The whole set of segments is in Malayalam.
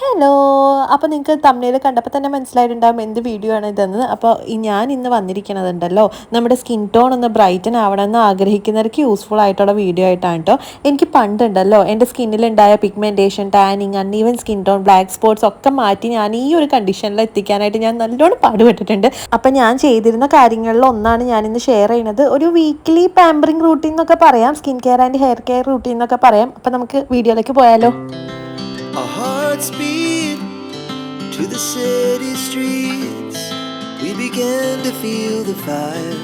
ഹലോ. അപ്പോൾ നിങ്ങൾക്ക് തമ്മിൽ കണ്ടപ്പോൾ തന്നെ മനസ്സിലായിട്ടുണ്ടാകും എന്ത് വീഡിയോ ആണ് ഇതെന്ന്. അപ്പോൾ ഞാൻ ഇന്ന് വന്നിരിക്കണതുണ്ടല്ലോ, നമ്മുടെ സ്കിൻ ടോൺ ഒന്ന് ബ്രൈറ്റൻ ആവണമെന്ന് ആഗ്രഹിക്കുന്നവർക്ക് യൂസ്ഫുൾ ആയിട്ടുള്ള വീഡിയോ ആയിട്ടാണ് കേട്ടോ. എനിക്ക് പണ്ടുണ്ടല്ലോ എൻ്റെ സ്കിന്നിലുണ്ടായ pigmentation, tanning, uneven skin tone, black spots ഒക്കെ മാറ്റി ഞാൻ ഈ ഒരു കണ്ടീഷനിൽ എത്തിക്കാനായിട്ട് ഞാൻ നല്ലോണം പാടുപെട്ടിട്ടുണ്ട്. അപ്പം ഞാൻ ചെയ്തിരുന്ന കാര്യങ്ങളിൽ ഒന്നാണ് ഞാനിന്ന് ഷെയർ ചെയ്യുന്നത്. ഒരു വീക്ക്ലി പാമ്പറിങ് റൂട്ടീൻ എന്നൊക്കെ പറയാം, skin care and hair care routine എന്നൊക്കെ പറയാം. അപ്പം നമുക്ക് വീഡിയോയിലേക്ക് പോയാലോ. Our hearts beat to the city streets. We began to feel the fire.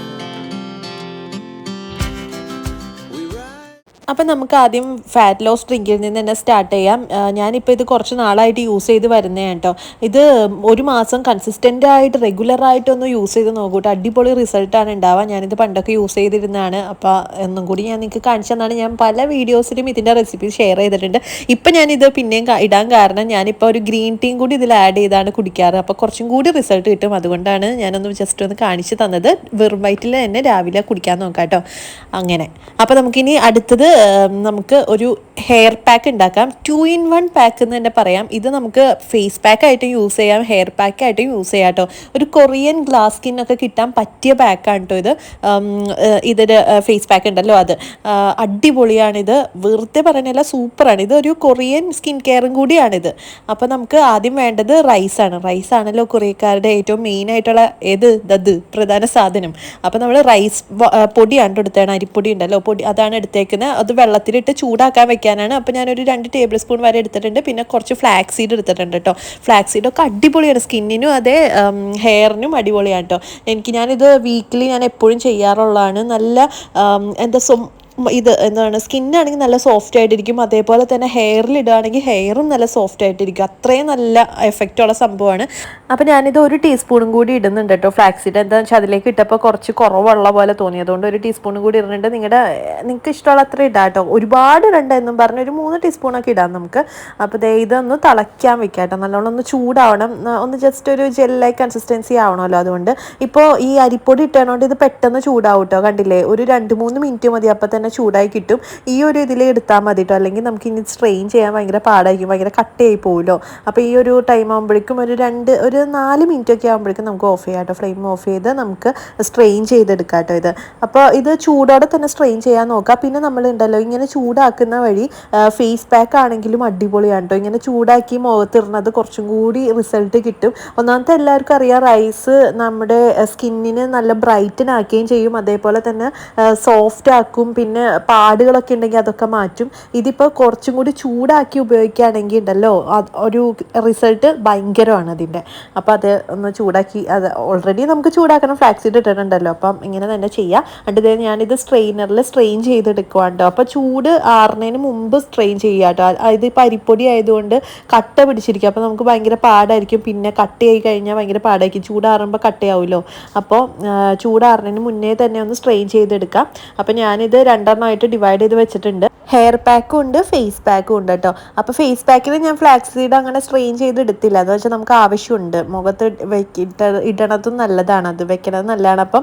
അപ്പം നമുക്ക് ആദ്യം ഫാറ്റ് ലോസ് ഡ്രിങ്കിൽ നിന്ന് തന്നെ സ്റ്റാർട്ട് ചെയ്യാം. ഞാനിപ്പോൾ ഇത് കുറച്ച് നാളായിട്ട് യൂസ് ചെയ്ത് വരുന്നതാണ് കേട്ടോ. ഇത് ഒരു മാസം കൺസിസ്റ്റൻ്റ് ആയിട്ട് റെഗുലറായിട്ടൊന്ന് യൂസ് ചെയ്ത് നോക്കൂട്ടോ, അടിപൊളി റിസൾട്ടാണ് ഉണ്ടാവുക. ഞാനിത് പണ്ടൊക്കെ യൂസ് ചെയ്തിരുന്നതാണ്. അപ്പോൾ ഒന്നും കൂടി ഞാൻ നിങ്ങൾക്ക് കാണിച്ചു തന്നാണ്. ഞാൻ പല വീഡിയോസിലും ഇതിൻ്റെ റെസിപ്പി ഷെയർ ചെയ്തിട്ടുണ്ട്. ഇപ്പം ഞാനിത് പിന്നെയും ഇടാൻ കാരണം ഞാനിപ്പോൾ ഒരു ഗ്രീൻ ടീയും കൂടി ഇതിൽ ആഡ് ചെയ്താണ് കുടിക്കാറ്. അപ്പോൾ കുറച്ചും കൂടി റിസൾട്ട് കിട്ടും. അതുകൊണ്ടാണ് ഞാനൊന്ന് ജസ്റ്റ് ഒന്ന് കാണിച്ചു തന്നത്. വെറും വയറ്റിൽ തന്നെ രാവിലെ കുടിക്കാൻ നോക്കാം കേട്ടോ. അങ്ങനെ അപ്പോൾ നമുക്കിനി അടുത്തത് നമുക്ക് ഒരു ഹെയർ പാക്ക് ഉണ്ടാക്കാം. 2-in-1 പാക്ക് എന്ന് തന്നെ പറയാം. ഇത് നമുക്ക് ഫേസ് പാക്കായിട്ടും യൂസ് ചെയ്യാം, ഹെയർ പാക്കായിട്ടും യൂസ് ചെയ്യാം കേട്ടോ. ഒരു കൊറിയൻ ഗ്ലാസ് സ്കിന്നൊക്കെ കിട്ടാൻ പറ്റിയ പാക്കാണ് കേട്ടോ ഇത്. ഇതൊരു ഫേസ് പാക്ക് ഉണ്ടല്ലോ, അത് അടിപൊളിയാണിത്. വെറുതെ പറയുന്നില്ല, സൂപ്പറാണ്. ഇതൊരു കൊറിയൻ സ്കിൻ കെയറും കൂടിയാണിത്. അപ്പോൾ നമുക്ക് ആദ്യം വേണ്ടത് റൈസാണ്. റൈസാണല്ലോ കൊറിയക്കാരുടെ ഏറ്റവും മെയിനായിട്ടുള്ള പ്രധാന സാധനം. അപ്പോൾ നമ്മൾ റൈസ് പൊടിയാണ് എടുത്തതാണ്. അരിപ്പൊടി ഉണ്ടല്ലോ, പൊടി അതാണ് എടുത്തേക്കുന്നത്. അത് വെള്ളത്തിലിട്ട് ചൂടാക്കാൻ വെക്കാനാണ്. അപ്പോൾ ഞാനൊരു 2 ടേബിൾ സ്പൂൺ വരെ എടുത്തിട്ടുണ്ട്. പിന്നെ കുറച്ച് ഫ്ലാക്സ് സീഡ് എടുത്തിട്ടുണ്ട് കേട്ടോ. ഫ്ലാക്സ് സീഡൊക്കെ അടിപൊളിയാണ്, സ്കിന്നിനും അതെ ഹെയറിനും അടിപൊളിയാണ് കേട്ടോ. ഞാനിത് വീക്കിലി ഞാൻ എപ്പോഴും ചെയ്യാറുള്ളതാണ്. നല്ല എന്താ ഇത് എന്താണ്, സ്കിന്നാണെങ്കിൽ നല്ല സോഫ്റ്റ് ആയിട്ടിരിക്കും. അതേപോലെ തന്നെ ഹെയറിൽ ഇടുകയാണെങ്കിൽ ഹെയറും നല്ല സോഫ്റ്റ് ആയിട്ടിരിക്കും. അത്രയും നല്ല എഫക്റ്റുള്ള സംഭവമാണ്. അപ്പോൾ ഞാനിത് 1 ടീസ്പൂണും കൂടി ഇടുന്നുണ്ട് കേട്ടോ ഫ്ലാക്സ് സീഡ്. എന്താണെന്ന് വെച്ചാൽ അതിലേക്ക് ഇട്ടപ്പോൾ കുറച്ച് കുറവുള്ള പോലെ തോന്നി, അതുകൊണ്ട് 1 ടീസ്പൂണും കൂടി ഇടുന്നുണ്ട്. നിങ്ങൾക്ക് ഇഷ്ടമുള്ള അത്ര ഇടാം കേട്ടോ. ഒരുപാട് ഇടണ്ടെന്നും പറഞ്ഞ് ഒരു 3 ടീസ്പൂണൊക്കെ ഇടാം നമുക്ക്. അപ്പോൾ ഇതൊന്ന് തിളയ്ക്കാൻ വെക്കാം കേട്ടോ. നല്ലോണം ഒന്ന് ചൂടാവണം, ഒന്ന് ജസ്റ്റ് ഒരു ജെല്ലായി കൺസിസ്റ്റൻസി ആവണമല്ലോ. അതുകൊണ്ട് ഇപ്പോൾ ഈ അരിപ്പൊടി ഇട്ടതുകൊണ്ട് ഇത് പെട്ടെന്ന് ചൂടാവും കേട്ടോ. കണ്ടില്ലേ, ഒരു 2-3 മിനിറ്റ് മതി, അപ്പോൾ തന്നെ ചൂടായി കിട്ടും. ഈ ഒരു ഇതിൽ എടുത്താൽ മതി കേട്ടോ. അല്ലെങ്കിൽ നമുക്ക് ഇനി സ്ട്രെയിൻ ചെയ്യാൻ ഭയങ്കര പാടായിരിക്കും, ഭയങ്കര കട്ടയായി പോകുമല്ലോ. അപ്പോൾ ഈ ഒരു ടൈം ആകുമ്പോഴേക്കും ഒരു 4 മിനിറ്റൊക്കെ ആകുമ്പോഴേക്കും നമുക്ക് ഓഫ് ചെയ്യാം കേട്ടോ. ഫ്ലെയിം ഓഫ് ചെയ്ത് നമുക്ക് സ്ട്രെയിൻ ചെയ്തെടുക്കാം കേട്ടോ ഇത്. അപ്പോൾ ഇത് ചൂടോടെ തന്നെ സ്ട്രെയിൻ ചെയ്യാൻ നോക്കാം. പിന്നെ നമ്മളുണ്ടല്ലോ ഇങ്ങനെ ചൂടാക്കുന്ന വഴി ഫേസ് പാക്ക് ആണെങ്കിലും അടിപൊളിയാണ് കേട്ടോ. ഇങ്ങനെ ചൂടാക്കി മുഖത്തിടുന്നത് കുറച്ചും കൂടി റിസൾട്ട് കിട്ടും. ഒന്നാമത്തെ എല്ലാവർക്കും അറിയാം, റൈസ് നമ്മുടെ സ്കിന്നിന് നല്ല ബ്രൈറ്റൻ ആക്കുകയും ചെയ്യും, അതേപോലെ തന്നെ സോഫ്റ്റ് ആക്കും. പിന്നെ പാടുകളൊക്കെ ഉണ്ടെങ്കിൽ അതൊക്കെ മാറ്റും. ഇതിപ്പോൾ കുറച്ചും കൂടി ചൂടാക്കി ഉപയോഗിക്കുകയാണെങ്കിൽ ഉണ്ടല്ലോ ഒരു റിസൾട്ട് ഭയങ്കരമാണ് അതിൻ്റെ. അപ്പോൾ അത് ഒന്ന് ചൂടാക്കി, അത് ഓൾറെഡി നമുക്ക് ചൂടാക്കണം, ഫ്ലാക്സ് സീഡ് ഇട്ടിട്ടുണ്ടല്ലോ. അപ്പം ഇങ്ങനെ തന്നെ ചെയ്യാം. എന്നിട്ട് ഞാനിത് സ്ട്രെയിനറിൽ സ്ട്രെയിൻ ചെയ്തെടുക്കുവാണ് കേട്ടോ. അപ്പോൾ ചൂട് ആറുന്നതിന് മുമ്പ് സ്ട്രെയിൻ ചെയ്യുക കേട്ടോ. ഇതിപ്പോൾ അരിപ്പൊടി ആയതുകൊണ്ട് കട്ട പിടിച്ചിരിക്കും. അപ്പോൾ നമുക്ക് ഭയങ്കര പാടായിരിക്കും. പിന്നെ കട്ടയായി കഴിഞ്ഞാൽ ഭയങ്കര പാടായിരിക്കും. ചൂടാറുമ്പോൾ കട്ടയാവുമല്ലോ. അപ്പോൾ ചൂടാറുന്നതിന് മുന്നേ തന്നെ ഒന്ന് സ്ട്രെയിൻ ചെയ്തെടുക്കാം. അപ്പോൾ ഞാനിത് 2 ഡിവൈഡ് ചെയ്ത് വെച്ചിട്ടുണ്ട്. ഹെയർ പാക്കും ഉണ്ട്, ഫേസ് പാക്കും ഉണ്ട് കേട്ടോ. അപ്പോൾ ഫേസ് പാക്കിൽ ഞാൻ ഫ്ലാക്സ് സീഡ് അങ്ങനെ സ്ട്രെയിൻ ചെയ്ത് എടുത്തില്ല. എന്ന് വെച്ചാൽ നമുക്ക് ആവശ്യമുണ്ട്, മുഖത്ത് ഇടണതും നല്ലതാണ്, അത് വെക്കണത് നല്ലതാണ്. അപ്പം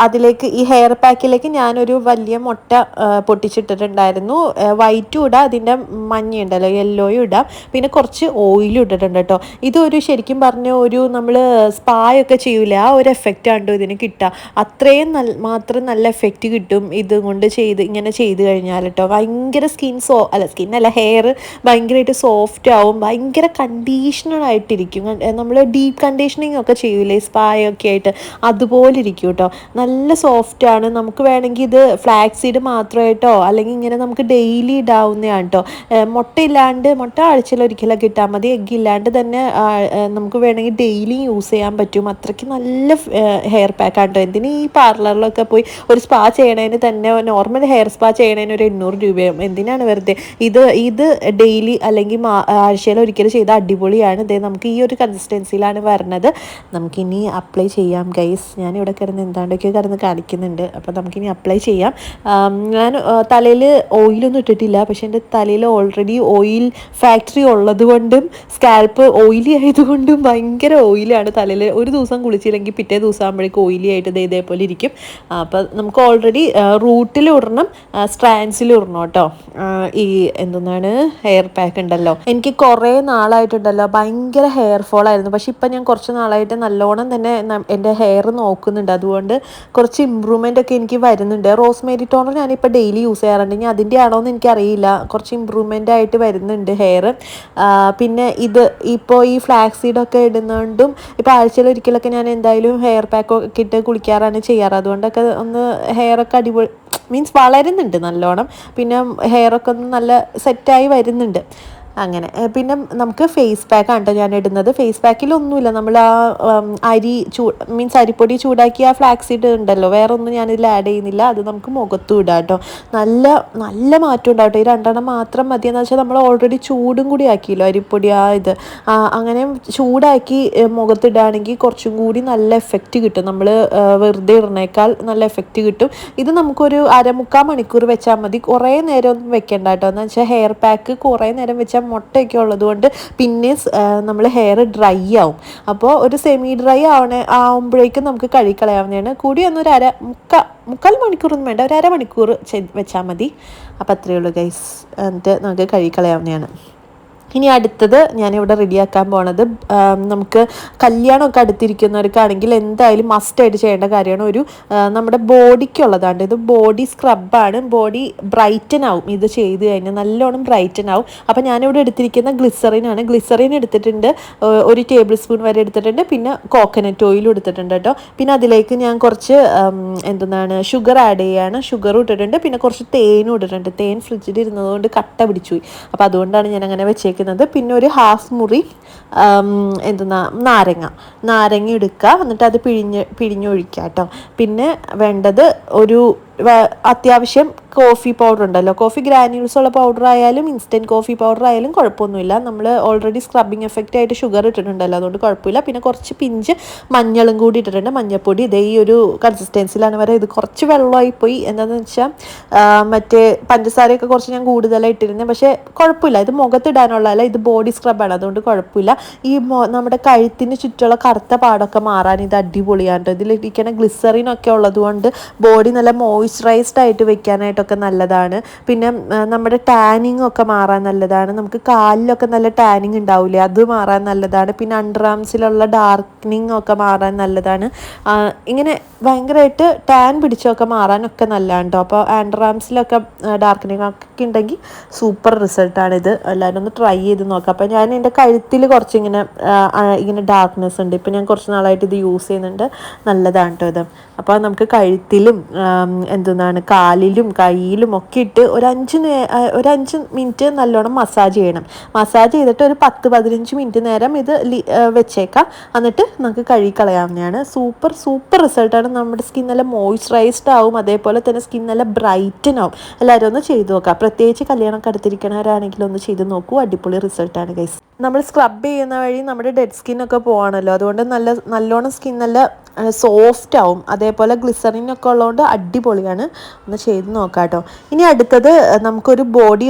അതിലേക്ക് ഈ ഹെയർ പാക്കിലേക്ക് ഞാനൊരു വലിയ മുട്ട പൊട്ടിച്ചിട്ടിട്ടുണ്ടായിരുന്നു. വൈറ്റും ഇടാം, അതിൻ്റെ മഞ്ഞയുണ്ടല്ലോ യെല്ലോയും ഇടാം. പിന്നെ കുറച്ച് ഓയിലും ഇട്ടിട്ടുണ്ട് കേട്ടോ. ഇതൊരു ശരിക്കും പറഞ്ഞ ഒരു നമ്മൾ സ്പായൊക്കെ ചെയ്യൂലേ, ആ ഒരു എഫക്റ്റ് ആണ് ഇതിന് കിട്ടുക. അത്രയും മാത്രം നല്ല എഫക്റ്റ് കിട്ടും ഇതുകൊണ്ട് ഇങ്ങനെ ചെയ്ത് കഴിഞ്ഞാൽ കേട്ടോ. ഭയങ്കര സ്കിന്നല്ല ഹെയർ ഭയങ്കരമായിട്ട് സോഫ്റ്റ് ആവും, ഭയങ്കര കണ്ടീഷണർ ആയിട്ടിരിക്കും. നമ്മൾ ഡീപ്പ് കണ്ടീഷനിങ് ഒക്കെ ചെയ്യൂലേ സ്പായൊക്കെ ആയിട്ട്, അതുപോലെ ഇരിക്കും കേട്ടോ. നല്ല സോഫ്റ്റാണ്. നമുക്ക് വേണമെങ്കിൽ ഇത് ഫ്ലാക്സ് സീഡ് മാത്രമായിട്ടോ അല്ലെങ്കിൽ ഇങ്ങനെ നമുക്ക് ഡെയിലി ഇടാവുന്നതാണ് കേട്ടോ. മുട്ട ആഴ്ചയിൽ ഒരിക്കലൊക്കെ ഇട്ടാൽ മതി. എഗ്ഗ് ഇല്ലാണ്ട് തന്നെ നമുക്ക് വേണമെങ്കിൽ ഡെയിലി യൂസ് ചെയ്യാൻ പറ്റും. അത്രയ്ക്ക് നല്ല ഹെയർ പാക്കാണ് കേട്ടോ. എന്തിന് ഈ പാർലറിലൊക്കെ പോയി ഒരു സ്പാ ചെയ്യണതിന് തന്നെ, നോർമൽ ഹെയർ സ്പാ ചെയ്യണതിന് ഒരു 800 രൂപയും എന്തിനാണ് വെറുതെ. ഇത് ഡെയിലി അല്ലെങ്കിൽ ആഴ്ചയിൽ ഒരിക്കൽ ചെയ്താൽ അടിപൊളിയാണ്. നമുക്ക് ഈ ഒരു കൺസിസ്റ്റൻസിയിലാണ് വരുന്നത്. നമുക്കിനി അപ്ലൈ ചെയ്യാം ഗൈസ്. ഞാനിവിടെ എന്താണ്ടൊക്കെ കാണിക്കുന്നുണ്ട്. അപ്പോൾ നമുക്കിനി അപ്ലൈ ചെയ്യാം. ഞാൻ തലയിൽ ഓയിലൊന്നും ഇട്ടിട്ടില്ല, പക്ഷേ എൻ്റെ തലയിൽ ഓൾറെഡി ഓയിൽ ഫാക്ടറി ഉള്ളത് കൊണ്ടും സ്കാൽപ്പ് ഓയിലി ആയതുകൊണ്ടും ഭയങ്കര ഓയിലാണ് തലയിൽ. ഒരു ദിവസം കുളിച്ചില്ലെങ്കിൽ പിറ്റേ ദിവസം ആകുമ്പോഴേക്കും ഓയിലി ആയിട്ട് ഇതേപോലെ ഇരിക്കും. അപ്പോൾ നമുക്ക് ഓൾറെഡി റൂട്ടിൽ ഇടുന്ന ഒരെണ്ണം സ്ട്രാൻഡ്സിൽ ഇടണം കേട്ടോ. ഈ എന്താണ് ഹെയർ പാക്ക് ഉണ്ടല്ലോ, എനിക്ക് കുറേ നാളായിട്ടുണ്ടല്ലോ ഭയങ്കര ഹെയർ ഫോൾ ആയിരുന്നു. പക്ഷെ ഇപ്പം ഞാൻ കുറച്ച് നാളായിട്ട് നല്ലോണം തന്നെ എൻ്റെ ഹെയർ നോക്കുന്നുണ്ട്. അതുകൊണ്ട് കുറച്ച് ഇമ്പ്രൂവ്മെൻ്റ് ഒക്കെ എനിക്ക് വരുന്നുണ്ട്. റോസ്മേരി ടോണർ ഞാനിപ്പോൾ ഡെയിലി യൂസ് ചെയ്യാറുണ്ട്. ഇനി അതിൻ്റെ ആണോ എന്ന് എനിക്കറിയില്ല. കുറച്ച് ഇമ്പ്രൂവ്മെൻ്റ് ആയിട്ട് വരുന്നുണ്ട് ഹെയർ. പിന്നെ ഇത് ഇപ്പോൾ ഈ ഫ്ലാക്സ് സീഡൊക്കെ ഇടുന്നതുകൊണ്ടും ഇപ്പോൾ ആഴ്ചയിൽ ഒരിക്കലൊക്കെ ഞാൻ എന്തായാലും ഹെയർ പാക്ക് ഒക്കെ ഇട്ട് കുളിക്കാറാണ് ചെയ്യാറ്. അതുകൊണ്ടൊക്കെ ഒന്ന് ഹെയറൊക്കെ അടിപൊളി മീൻസ് വളരുന്നുണ്ട് നല്ലോണം. പിന്നെ ഹെയറൊക്കെ ഒന്ന് നല്ല സെറ്റായി വരുന്നുണ്ട് അങ്ങനെ. പിന്നെ നമുക്ക് ഫേസ് പാക്കാണ് കേട്ടോ ഞാൻ ഇടുന്നത്. ഫേസ് പാക്കിലൊന്നുമില്ല, നമ്മൾ ആ അരി മീൻസ് അരിപ്പൊടി ചൂടാക്കി ആ ഫ്ലാക്സ് സീഡ് ഉണ്ടല്ലോ, വേറെ ഒന്നും ഞാനിതിൽ ആഡ് ചെയ്യുന്നില്ല. അത് നമുക്ക് മുഖത്തും ഇടാം കേട്ടോ. നല്ല നല്ല മാറ്റം ഉണ്ടാവും കേട്ടോ. ഈ 2 മാത്രം മതി. എന്ന് വെച്ചാൽ നമ്മൾ ഓൾറെഡി ചൂടും കൂടി ആക്കിയല്ലോ അരിപ്പൊടി അങ്ങനെ ചൂടാക്കി മുഖത്തിടുകയാണെങ്കിൽ കുറച്ചും കൂടി നല്ല എഫക്റ്റ് കിട്ടും. നമ്മൾ വെറുതെ ഇടുന്നേക്കാൾ നല്ല എഫക്റ്റ് കിട്ടും. ഇത് നമുക്കൊരു 1/4 മണിക്കൂർ വെച്ചാൽ മതി. കുറേ നേരം ഒന്നും വെക്കേണ്ട കേട്ടോ. എന്ന് വെച്ചാൽ ഹെയർ പാക്ക് കുറേ നേരം വെച്ചാൽ മുട്ടയൊക്കെ ഉള്ളത് കൊണ്ട് പിന്നെ നമ്മൾ ഹെയർ ഡ്രൈ ആവും. അപ്പോൾ ഒരു സെമി ഡ്രൈ ആവുമ്പോഴേക്കും നമുക്ക് കഴുകിക്കളയാവുന്നതാണ്. കൂടി ഒന്നൊരു മുക്കാൽ മണിക്കൂറൊന്നും വേണ്ട, ഒരു 1/2 മണിക്കൂർ വെച്ചാൽ മതി. അപ്പോൾ അത്രയേ ഉള്ളൂ ഗൈസ്. എന്നിട്ട് നമുക്ക് കഴുകിക്കളയാവുന്നതാണ്. ഇനി അടുത്തത് ഞാനിവിടെ റെഡിയാക്കാൻ പോണത്, നമുക്ക് കല്യാണമൊക്കെ അടുത്തിരിക്കുന്നവർക്കാണെങ്കിൽ എന്തായാലും മസ്റ്റായിട്ട് ചെയ്യേണ്ട കാര്യമാണ്. നമ്മുടെ ബോഡിക്കുള്ളതാണ് ഇത്. ബോഡി സ്ക്രബാണ്. ബോഡി ബ്രൈറ്റൻ ആവും ഇത് ചെയ്ത് കഴിഞ്ഞാൽ, നല്ലോണം ബ്രൈറ്റൻ ആവും. അപ്പോൾ ഞാനിവിടെ എടുത്തിരിക്കുന്ന ഗ്ലിസറിനാണ്. ഗ്ലിസറിൻ എടുത്തിട്ടുണ്ട്, 1 ടേബിൾ സ്പൂൺ വരെ എടുത്തിട്ടുണ്ട്. പിന്നെ കോക്കനട്ട് ഓയിലും എടുത്തിട്ടുണ്ട് കേട്ടോ. പിന്നെ അതിലേക്ക് ഞാൻ കുറച്ച് ഷുഗർ ആഡ് ചെയ്യാണ്. ഷുഗറും ഇട്ടിട്ടുണ്ട്. പിന്നെ കുറച്ച് തേനും ഇട്ടിട്ടുണ്ട്. തേൻ ഫ്രിഡ്ജിൽ ഇരുന്നതുകൊണ്ട് കട്ട പിടിച്ചു പോയി. അപ്പോൾ അതുകൊണ്ടാണ് ഞാൻ അങ്ങനെ വെച്ചേക്കുന്നത്. പിന്നെ ഒരു 1/2 മുറി നാരങ്ങ എടുക്കുക. എന്നിട്ട് അത് പിഴിഞ്ഞൊഴിക്കുക കേട്ടോ. പിന്നെ വേണ്ടത് അത്യാവശ്യം കോഫി പൗഡർ ഉണ്ടല്ലോ, കോഫി ഗ്രാന്യൂൾസ് ഉള്ള പൗഡർ ആയാലും ഇൻസ്റ്റൻറ്റ് കോഫി പൗഡർ ആയാലും കുഴപ്പമൊന്നുമില്ല. നമ്മൾ ഓൾറെഡി സ്ക്രബിങ് എഫക്റ്റ് ആയിട്ട് ഷുഗർ ഇട്ടിട്ടുണ്ടല്ലോ, അതുകൊണ്ട് കുഴപ്പമില്ല. പിന്നെ കുറച്ച് പിഞ്ച് മഞ്ഞളും കൂടി ഇട്ടിട്ടുണ്ട്. മഞ്ഞൾപ്പൊടി ഇതേ ഈ ഒരു കൺസിസ്റ്റൻസിലാണ് വരെ. ഇത് കുറച്ച് വെള്ളമായി പോയി. എന്താണെന്ന് വെച്ചാൽ മറ്റേ പഞ്ചസാരയൊക്കെ കുറച്ച് ഞാൻ കൂടുതലായി ഇട്ടിരുന്നത്. പക്ഷേ കുഴപ്പമില്ല, ഇത് മുഖത്തിടാനുള്ളതല്ല, ഇത് ബോഡി സ്ക്രബാണ്, അതുകൊണ്ട് കുഴപ്പമില്ല. ഈ നമ്മുടെ കഴുത്തിന് ചുറ്റുള്ള കറുത്ത പാടൊക്കെ മാറാൻ ഇത് അടിപൊളിയാണ് കേട്ടോ. ഇതിലിരിക്കുന്ന ഗ്ലിസറിനൊക്കെ ഉള്ളതുകൊണ്ട് ബോഡി നല്ല മോയ്സ്ചറൈസ്ഡ് ആയിട്ട് വെക്കാനായിട്ടൊക്കെ നല്ലതാണ്. പിന്നെ നമ്മുടെ ടാനിങ് ഒക്കെ മാറാൻ നല്ലതാണ്. നമുക്ക് കാലിലൊക്കെ നല്ല ടാനിങ് ഉണ്ടാവില്ലേ, അത് മാറാൻ നല്ലതാണ്. പിന്നെ അണ്ടർ ആംസിലുള്ള ഡാർക്കനിങ് ഒക്കെ മാറാൻ നല്ലതാണ്. ഇങ്ങനെ ഭയങ്കരമായിട്ട് ടാൻ പിടിച്ചൊക്കെ മാറാനൊക്കെ നല്ലതാണ് കേട്ടോ. അപ്പോൾ അണ്ടർ ആംസിലൊക്കെ ഡാർക്കനിങ് ഒക്കെ ഉണ്ടെങ്കിൽ സൂപ്പർ റിസൾട്ടാണിത്. എല്ലാവരും ഒന്ന് ട്രൈ ചെയ്ത് നോക്കാം. അപ്പോൾ ഞാൻ എൻ്റെ കഴുത്തിൽ കുറച്ച് ഇങ്ങനെ ഡാർക്ക്നെസ് ഉണ്ട്. ഇപ്പോൾ ഞാൻ കുറച്ച് നാളായിട്ട് ഇത് യൂസ് ചെയ്യുന്നുണ്ട്. നല്ലതാണ് കേട്ടോ ഇത്. അപ്പോൾ നമുക്ക് കഴുത്തിലും കാലിലും കയ്യിലും ഒക്കെ ഇട്ട് ഒരു 5 മിനിറ്റ് നല്ലോണം മസാജ് ചെയ്യണം. മസാജ് ചെയ്തിട്ട് ഒരു 10-15 മിനിറ്റ് നേരം ഇത് വെച്ചേക്കാം. എന്നിട്ട് നമുക്ക് കഴുകിക്കളയാവുന്നതാണ്. സൂപ്പർ റിസൾട്ടാണ്. നമ്മുടെ സ്കിൻ നല്ല മോയ്സ്ചറൈസ്ഡ് ആവും. അതേപോലെ തന്നെ സ്കിൻ നല്ല ബ്രൈറ്റൻ ആവും. എല്ലാവരും ഒന്ന് ചെയ്ത് നോക്കാം. പ്രത്യേകിച്ച് കല്യാണമൊക്കെ അടുത്തിരിക്കണവരാണെങ്കിലും ഒന്ന് ചെയ്ത് നോക്കൂ. അടിപൊളി റിസൾട്ടാണ് ഗൈസ്. നമ്മൾ സ്ക്രബ് ചെയ്യുന്ന വഴി നമ്മുടെ ഡെഡ് സ്കിന്നൊക്കെ പോവാണല്ലോ, അതുകൊണ്ട് നല്ലോണം സ്കിൻ നല്ല സോഫ്റ്റ് ആവും. അതേപോലെ ഗ്ലിസറിനൊക്കെ ഉള്ളതുകൊണ്ട് അടിപൊളിയാണ്. ഒന്ന് ചെയ്ത് നോക്കാം കേട്ടോ. ഇനി അടുത്തത് നമുക്കൊരു ബോഡി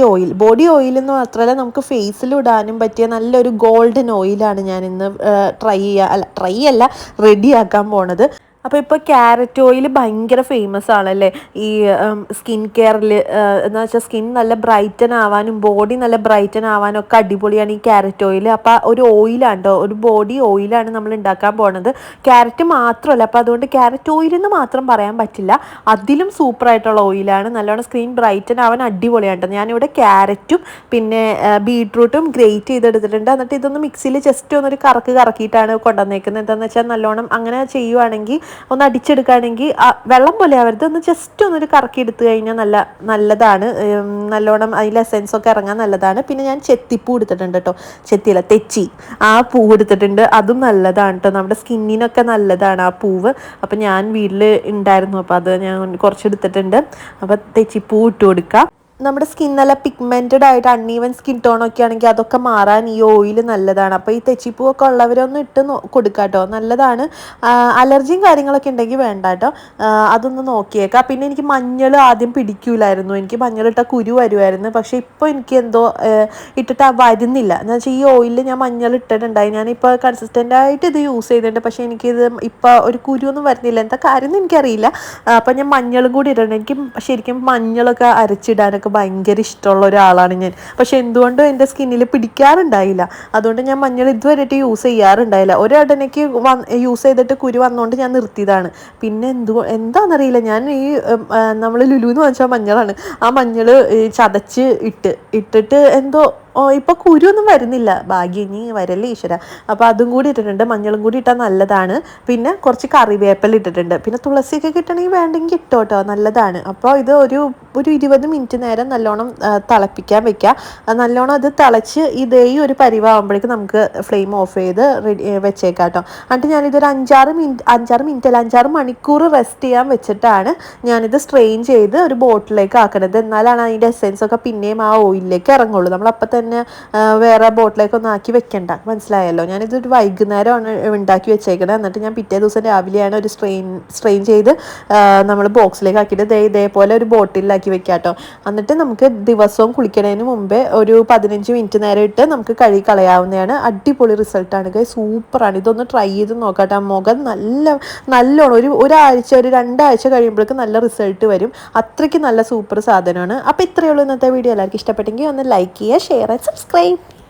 ഓയിൽ എന്ന് മാത്രമല്ല, നമുക്ക് ഫേസിൽ ഇടാനും പറ്റിയ നല്ലൊരു ഗോൾഡൻ ഓയിലാണ് ഞാൻ ഇന്ന് റെഡിയാക്കാൻ പോണത്. അപ്പോൾ ഇപ്പോൾ ക്യാരറ്റ് ഓയിൽ ഭയങ്കര ഫേമസ് ആണല്ലേ ഈ സ്കിൻ കെയറിൽ. എന്ന് വെച്ചാൽ സ്കിൻ നല്ല ബ്രൈറ്റൻ ആവാനും ബോഡി നല്ല ബ്രൈറ്റൻ ആവാനും ഒക്കെ അടിപൊളിയാണ് ഈ ക്യാരറ്റ് ഓയിൽ. അപ്പോൾ ഒരു ഓയിലാണ് കേട്ടോ, ഒരു ബോഡി ഓയിലാണ് നമ്മൾ ഉണ്ടാക്കാൻ പോണത്. ക്യാരറ്റ് മാത്രമല്ല, അപ്പോൾ അതുകൊണ്ട് ക്യാരറ്റ് ഓയിൽ എന്ന് മാത്രം പറയാൻ പറ്റില്ല, അതിലും സൂപ്പറായിട്ടുള്ള ഓയിലാണ്. നല്ലോണം സ്കിൻ ബ്രൈറ്റൻ ആവാൻ അടിപൊളിയാണ് കേട്ടോ. ഞാനിവിടെ ക്യാരറ്റും പിന്നെ ബീട്രൂട്ടും ഗ്രേറ്റ് ചെയ്തെടുത്തിട്ടുണ്ട്. എന്നിട്ട് ഇതൊന്ന് മിക്സിയിൽ ജസ്റ്റ് ഒന്നൊരു കറക്കിയിട്ടാണ് കൊണ്ടുവന്നേക്കുന്നത്. എന്താണെന്ന് വെച്ചാൽ നല്ലോണം അങ്ങനെ ചെയ്യുവാണെങ്കിൽ, ഒന്ന് അടിച്ചെടുക്കുകയാണെങ്കിൽ വെള്ളം പോലെ ആവരുത്, ഒന്ന് ജസ്റ്റ് ഒന്നൊരു കറക്കി എടുത്തു കഴിഞ്ഞാൽ നല്ലതാണ്. നല്ലോണം അതിൽ എസെൻസ് ഒക്കെ ഇറങ്ങാൻ നല്ലതാണ്. പിന്നെ ഞാൻ ചെത്തിപ്പൂ എടുത്തിട്ടുണ്ട് കേട്ടോ, തെച്ചി ആ പൂ എടുത്തിട്ടുണ്ട്. അതും നല്ലതാണ് കേട്ടോ, നമ്മുടെ സ്കിന്നിനൊക്കെ നല്ലതാണ് ആ പൂവ്. അപ്പം ഞാൻ വീട്ടിൽ ഉണ്ടായിരുന്നു, അപ്പോൾ അത് ഞാൻ കുറച്ചെടുത്തിട്ടുണ്ട്. അപ്പം തെച്ചിപ്പൂ ഇട്ട് കൊടുക്കാം. നമ്മുടെ സ്കിൻ നല്ല പിഗ്മെൻറ്റഡ് ആയിട്ട് അൺഈവൻ സ്കിൻ ടോണൊക്കെ ആണെങ്കിൽ അതൊക്കെ മാറാൻ ഈ ഓയിൽ നല്ലതാണ്. അപ്പോൾ ഈ തെച്ചിപ്പൂവൊക്കെ ഉള്ളവരൊന്നും ഇട്ട് കൊടുക്കുക കേട്ടോ, നല്ലതാണ്. അലർജിയും കാര്യങ്ങളൊക്കെ ഉണ്ടെങ്കിൽ വേണ്ട കേട്ടോ, അതൊന്ന് നോക്കിയേക്കാം. പിന്നെ എനിക്ക് മഞ്ഞൾ ആദ്യം പിടിക്കൂലായിരുന്നു, എനിക്ക് മഞ്ഞളിട്ട കുരു വരുമായിരുന്നു. പക്ഷേ ഇപ്പോൾ എനിക്ക് എന്തോ ഇട്ടിട്ട് വരുന്നില്ല എന്ന് വെച്ചാൽ ഈ ഓയിലിൽ ഞാൻ മഞ്ഞൾ ഇട്ടിട്ടുണ്ടായി. ഞാനിപ്പോൾ കൺസിസ്റ്റൻ്റായിട്ട് ഇത് യൂസ് ചെയ്തിട്ടുണ്ട്, പക്ഷേ എനിക്കിത് ഇപ്പോൾ ഒരു കുരുവൊന്നും വരുന്നില്ല. എന്താ കാര്യം എന്ന് എനിക്കറിയില്ല. അപ്പം ഞാൻ മഞ്ഞളും കൂടി ഇടണം. എനിക്ക് ശരിക്കും മഞ്ഞളൊക്കെ അരച്ചിടാനൊക്കെ ഭയങ്കര ഇഷ്ടമുള്ള ഒരാളാണ് ഞാൻ. പക്ഷെ എന്തുകൊണ്ടും എൻ്റെ സ്കിന്നിൽ പിടിക്കാറുണ്ടായില്ല. അതുകൊണ്ട് ഞാൻ മഞ്ഞൾ ഇതുവരെയായിട്ട് യൂസ് ചെയ്യാറുണ്ടായില്ല. ഒരിടയ്ക്ക് യൂസ് ചെയ്തിട്ട് കുരു വന്നുകൊണ്ട് ഞാൻ നിർത്തിയതാണ്. പിന്നെ എന്താണെന്നറിയില്ല, ഞാൻ ഈ നമ്മൾ ലുലുന്ന് വാങ്ങിച്ച മഞ്ഞളാണ്, ആ മഞ്ഞൾ ചതച്ച് ഇട്ടിട്ട് എന്തോ ഇപ്പോൾ കുരുവൊന്നും വരുന്നില്ല. ഭാഗ്യം, ഇനി വരല്ലേ ഈശ്വര. അപ്പോൾ അതും കൂടി ഇട്ടിട്ടുണ്ട്, മഞ്ഞളും കൂടി ഇട്ടാൽ നല്ലതാണ്. പിന്നെ കുറച്ച് കറിവേപ്പില ഇട്ടിട്ടുണ്ട്. പിന്നെ തുളസിയൊക്കെ കിട്ടണമെങ്കിൽ വേണ്ടെങ്കിൽ ഇട്ടോ കേട്ടോ, നല്ലതാണ്. അപ്പോൾ ഇത് ഒരു 20 മിനിറ്റ് നേരം നല്ലോണം തിളപ്പിക്കാൻ വെക്കുക. നല്ലോണം അത് തിളച്ച് ഇതേ ഒരു പരിവാകുമ്പോഴേക്ക് നമുക്ക് ഫ്ലെയിം ഓഫ് ചെയ്ത് വെച്ചേക്കാം കേട്ടോ. എന്നിട്ട് ഞാനിതൊരു 5-6 മണിക്കൂർ റെസ്റ്റ് ചെയ്യാൻ വെച്ചിട്ടാണ് ഞാനിത് സ്ട്രെയിൻ ചെയ്ത് ഒരു ബോട്ടിലേക്ക് ആക്കണത്. എന്നാലാണ് അതിൻ്റെ എസെൻസ് ഒക്കെ പിന്നെയും ആ ഓയിലിലേക്ക് ഇറങ്ങുള്ളൂ. നമ്മളപ്പോൾ തന്നെ വേറെ ബോട്ടിലേക്കൊന്നും ആക്കി വെക്കണ്ട, മനസ്സിലായല്ലോ. ഞാനിതൊരു വൈകുന്നേരമാണ് ഉണ്ടാക്കി വെച്ചേക്കണത്. എന്നിട്ട് ഞാൻ പിറ്റേ ദിവസം രാവിലെയാണ് ഒരു സ്ട്രെയിൻ ചെയ്ത് നമ്മൾ ബോക്സിലേക്ക് ആക്കിയിട്ട് ഇതേപോലെ ഒരു ബോട്ടിലാക്കി വെക്കാം കേട്ടോ. എന്നിട്ട് നമുക്ക് ദിവസവും കുളിക്കുന്നതിന് മുമ്പേ ഒരു 15 മിനിറ്റ് നേരം ഇട്ട് നമുക്ക് കഴുകി കളയാവുന്നതാണ്. അടിപൊളി റിസൾട്ടാണ്, സൂപ്പറാണ്. ഇതൊന്ന് ട്രൈ ചെയ്ത് നോക്കട്ടെ. മുഖം നല്ലോണം ഒരാഴ്ച 2 ആഴ്ച കഴിയുമ്പോഴേക്കും നല്ല റിസൾട്ട് വരും. അത്രയ്ക്ക് നല്ല സൂപ്പർ സാധനമാണ്. അപ്പോൾ ഇത്രയേ ഉള്ളൂ ഇന്നത്തെ വീഡിയോ. എല്ലാവർക്കും ഇഷ്ടപ്പെട്ടെങ്കിൽ ഒന്ന് ലൈക്ക് ചെയ്യുക, ഷെയർ ആൻഡ് സബ്സ്ക്രൈബ്.